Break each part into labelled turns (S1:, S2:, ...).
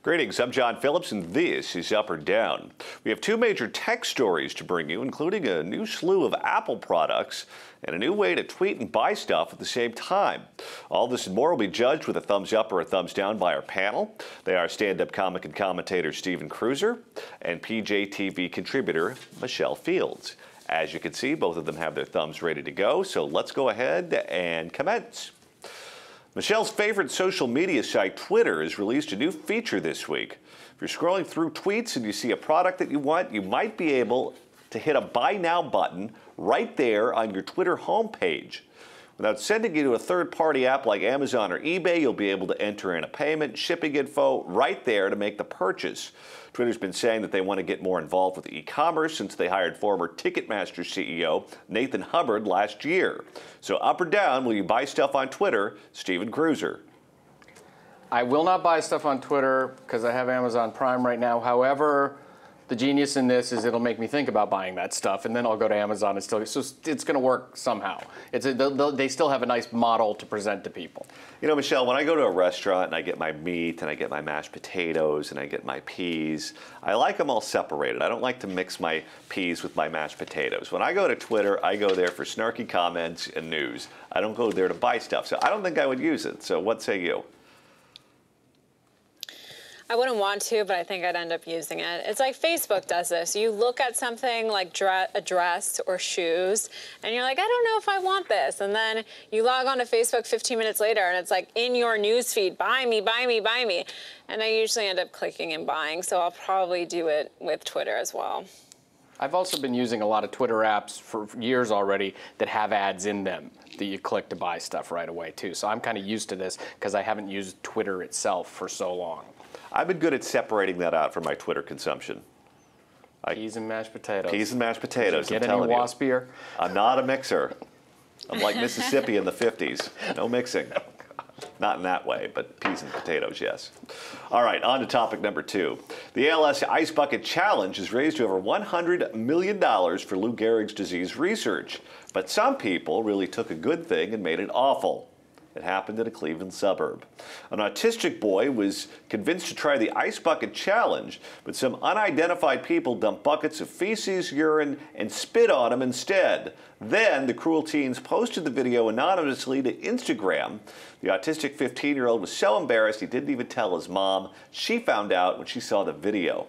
S1: Greetings, I'm John Phillips, and this is Up or Down. We have two major tech stories to bring you, including a new slew of Apple products and a new way to tweet and buy stuff at the same time. All this and more will be judged with a thumbs up or a thumbs down by our panel. They are stand-up comic and commentator Stephen Cruiser and PJTV contributor Michelle Fields. As you can see, both of them have their thumbs ready to go, so let's go ahead and commence. Michelle's favorite social media site, Twitter, has released a new feature this week. If you're scrolling through tweets and you see a product that you want, you might be able to hit a Buy Now button right there on your Twitter homepage. Without sending you to a third-party app like Amazon or eBay, you'll be able to enter in a payment, shipping info right there to make the purchase. Twitter's been saying that they want to get more involved with e-commerce since they hired former Ticketmaster CEO Nathan Hubbard last year. So up or down, will you buy stuff on Twitter? Stephen Cruiser.
S2: I will not buy stuff on Twitter because I have Amazon Prime right now. However, the genius in this is it'll make me think about buying that stuff, and then I'll go to Amazon and still. So it's going to work somehow. They still have a nice model to present to people.
S1: You know, Michelle, when I go to a restaurant and I get my meat and I get my mashed potatoes and I get my peas, I like them all separated. I don't like to mix my peas with my mashed potatoes. When I go to Twitter, I go there for snarky comments and news. I don't go there to buy stuff. So I don't think I would use it. So what say you?
S3: I wouldn't want to, but I think I'd end up using it. It's like Facebook does this. You look at something like a dress or shoes, and you're like, I don't know if I want this. And then you log on to Facebook 15 minutes later, and it's like in your news feed, buy me, buy me, buy me. And I usually end up clicking and buying, so I'll probably do it with Twitter as well.
S2: I've also been using a lot of Twitter apps for years already that have ads in them that you click to buy stuff right away, too. So I'm kind of used to this because I haven't used Twitter itself for so long.
S1: I've been good at separating that out from my Twitter consumption.
S2: Peas and mashed potatoes.
S1: Peas and mashed potatoes,
S2: Get any wasp beer?
S1: I'm not a mixer. I'm like Mississippi in the 50s. No mixing. Not in that way, but peas and potatoes, yes. All right, on to topic number 2. The ALS Ice Bucket Challenge has raised over $100 million for Lou Gehrig's disease research. But some people really took a good thing and made it awful. It happened in a Cleveland suburb. An autistic boy was convinced to try the Ice Bucket Challenge, but some unidentified people dumped buckets of feces, urine, and spit on him instead. Then the cruel teens posted the video anonymously to Instagram. The autistic 15-year-old was so embarrassed he didn't even tell his mom. She found out when she saw the video.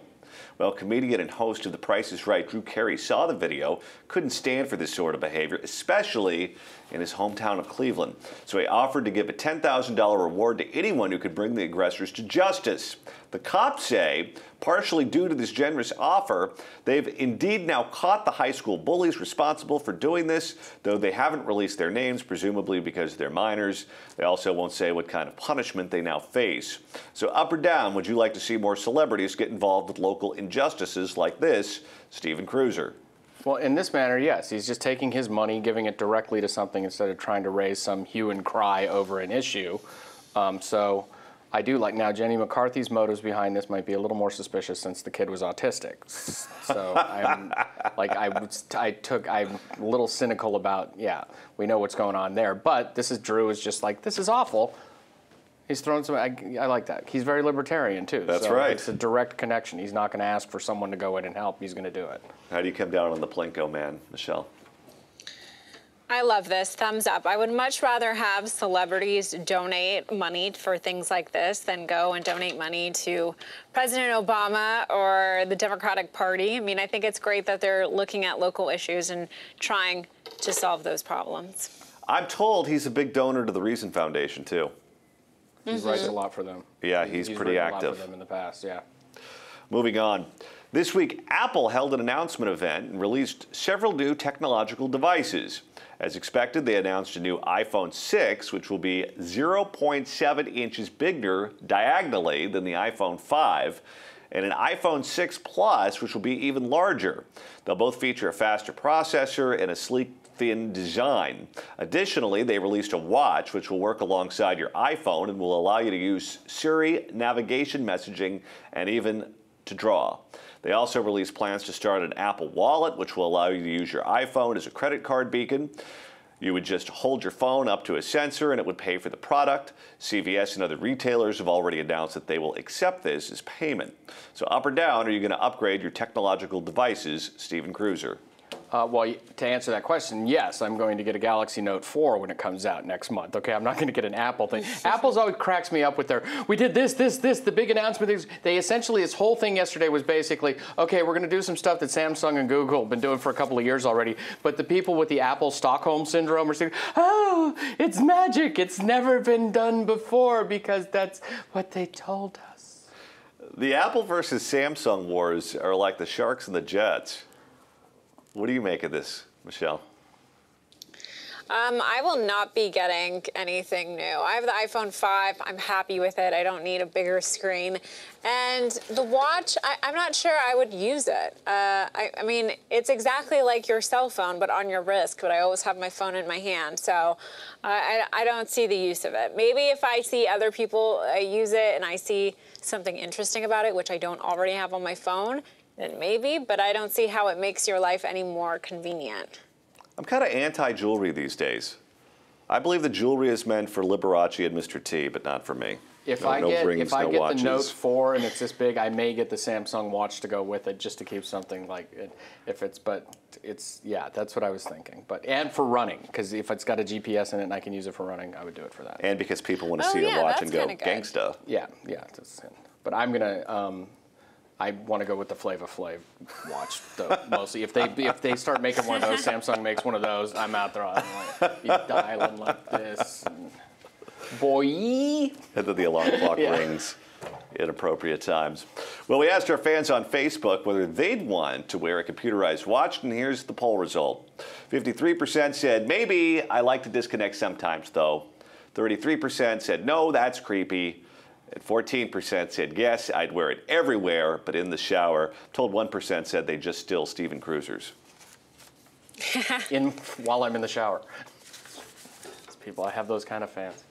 S1: Well, comedian and host of The Price is Right, Carey, saw the video, couldn't stand for this sort of behavior, especially in his hometown of Cleveland. So he offered to give a $10,000 reward to anyone who could bring the aggressors to justice. The cops say, partially due to this generous offer, they've indeed now caught the high school bullies responsible for doing this, though they haven't released their names, presumably because they're minors. They also won't say what kind of punishment they now face. So up or down, would you like to see more celebrities get involved with local injustices like this? Stephen Cruiser.
S2: Well, in this manner, yes. He's just taking his money, giving it directly to something instead of trying to raise some hue and cry over an issue. So I do like, now Jenny McCarthy's motives behind this might be a little more suspicious since the kid was autistic. So I'm a little cynical about, yeah, we know what's going on there. But Drew is just like, this is awful. He's thrown some, I like that. He's very libertarian, too.
S1: That's right.
S2: It's a direct connection. He's not going to ask for someone to go in and help. He's going to do it.
S1: How do you come down on the Plinko man, Michelle?
S3: I love this. Thumbs up. I would much rather have celebrities donate money for things like this than go and donate money to President Obama or the Democratic Party. I mean, I think it's great that they're looking at local issues and trying to solve those problems.
S1: I'm told he's a big donor to the Reason Foundation, too.
S2: He writes a lot for them.
S1: Yeah, he's pretty active.
S2: A lot for them in the past, yeah.
S1: Moving on. This week, Apple held an announcement event and released several new technological devices. As expected, they announced a new iPhone 6, which will be 0.7 inches bigger diagonally than the iPhone 5, and an iPhone 6 Plus, which will be even larger. They'll both feature a faster processor and a sleek, thin design. Additionally, they released a watch which will work alongside your iPhone and will allow you to use Siri, navigation, messaging, and even to draw. They also released plans to start an Apple Wallet, which will allow you to use your iPhone as a credit card beacon. You would just hold your phone up to a sensor and it would pay for the product. CVS and other retailers have already announced that they will accept this as payment. So up or down, are you going to upgrade your technological devices, Steven Cruiser?
S2: Well, to answer that question, yes, I'm going to get a Galaxy Note 4 when it comes out next month. Okay, I'm not going to get an Apple thing. Apple's always cracks me up with their, we did this, the big announcement. They essentially, this whole thing yesterday was basically, okay, we're going to do some stuff that Samsung and Google have been doing for a couple of years already, but the people with the Apple Stockholm Syndrome are saying, oh, it's magic. It's never been done before because that's what they told us.
S1: The Apple versus Samsung wars are like the Sharks and the Jets. What do you make of this, Michelle?
S3: I will not be getting anything new. I have the iPhone 5. I'm happy with it. I don't need a bigger screen. And the watch, I'm not sure I would use it. I mean, it's exactly like your cell phone, but on your wrist, but I always have my phone in my hand. So I don't see the use of it. Maybe if I see other people use it and I see something interesting about it, which I don't already have on my phone, then maybe, but I don't see how it makes your life any more convenient.
S1: I'm kind of anti-jewelry these days. I believe the jewelry is meant for Liberace and Mr. T, but not for me.
S2: If I get the Note 4 and it's this big, I may get the Samsung watch to go with it just to keep something like it. Yeah, that's what I was thinking. And for running, because if it's got a GPS in it and I can use it for running, I would do it for that.
S1: And because people want to see a watch and go gangsta.
S2: Yeah. But I'm gonna. I want to go with the Flava Flav watch, though, mostly. If they start making one of those, Samsung makes one of those, I'm out there. I'm like, be dialing like this. Boy. And
S1: then the alarm clock rings at appropriate times. Well, we asked our fans on Facebook whether they'd want to wear a computerized watch, and here's the poll result. 53% said, maybe, I like to disconnect sometimes, though. 33% said, no, that's creepy. And 14% said, yes, I'd wear it everywhere, but in the shower. Told 1% said they just still Steven Cruisers.
S2: While I'm in the shower. People, I have those kind of fans.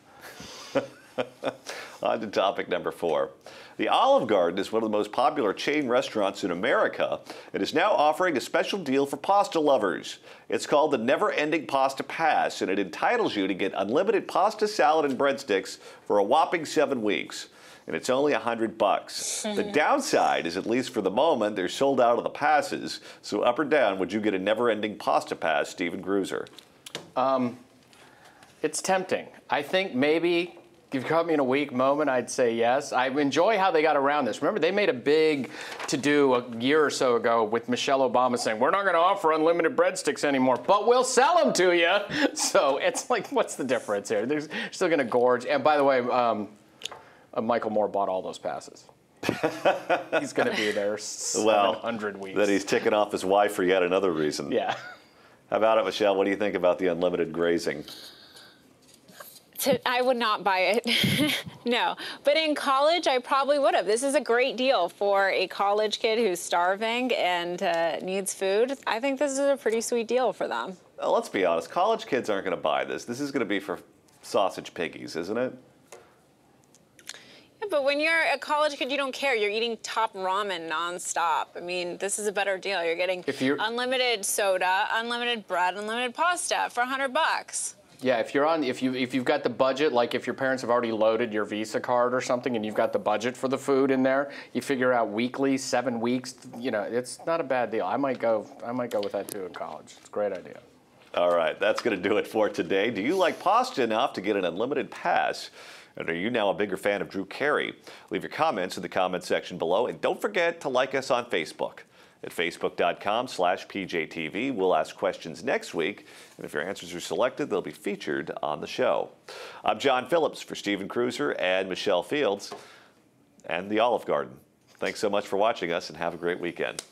S1: On to topic number 4. The Olive Garden is one of the most popular chain restaurants in America and is now offering a special deal for pasta lovers. It's called the Never Ending Pasta Pass, and it entitles you to get unlimited pasta, salad, and breadsticks for a whopping 7 weeks. And it's only $100. The downside is, at least for the moment, they're sold out of the passes. So up or down, would you get a never-ending pasta pass, Steven Cruiser?
S2: It's tempting. I think maybe if you caught me in a weak moment, I'd say yes. I enjoy how they got around this. Remember, they made a big to-do a year or so ago with Michelle Obama saying, we're not going to offer unlimited breadsticks anymore, but we'll sell them to you. So it's like, what's the difference here? They're still going to gorge. And by the way, Michael Moore bought all those passes. He's going to be there 700 weeks.
S1: That he's ticking off his wife for yet another reason.
S2: Yeah.
S1: How about it, Michelle? What do you think about the unlimited grazing?
S3: I would not buy it. No. But in college, I probably would have. This is a great deal for a college kid who's starving and needs food. I think this is a pretty sweet deal for them.
S1: Well, let's be honest. College kids aren't going to buy this. This is going to be for sausage piggies, isn't it?
S3: Yeah, but when you're a college kid, you don't care. You're eating top ramen nonstop. I mean, this is a better deal. You're getting unlimited soda, unlimited bread, unlimited pasta for $100.
S2: Yeah, if you've got the budget, like if your parents have already loaded your Visa card or something and you've got the budget for the food in there, you figure out weekly, 7 weeks, it's not a bad deal. I might go with that too in college. It's a great idea.
S1: All right, that's going to do it for today. Do you like pasta enough to get an unlimited pass? And are you now a bigger fan of Drew Carey? Leave your comments in the comment section below, and don't forget to like us on Facebook. At facebook.com/PJTV. We'll ask questions next week, and if your answers are selected, they'll be featured on the show. I'm John Phillips for Steven Cruiser and Michelle Fields and the Olive Garden. Thanks so much for watching us, and have a great weekend.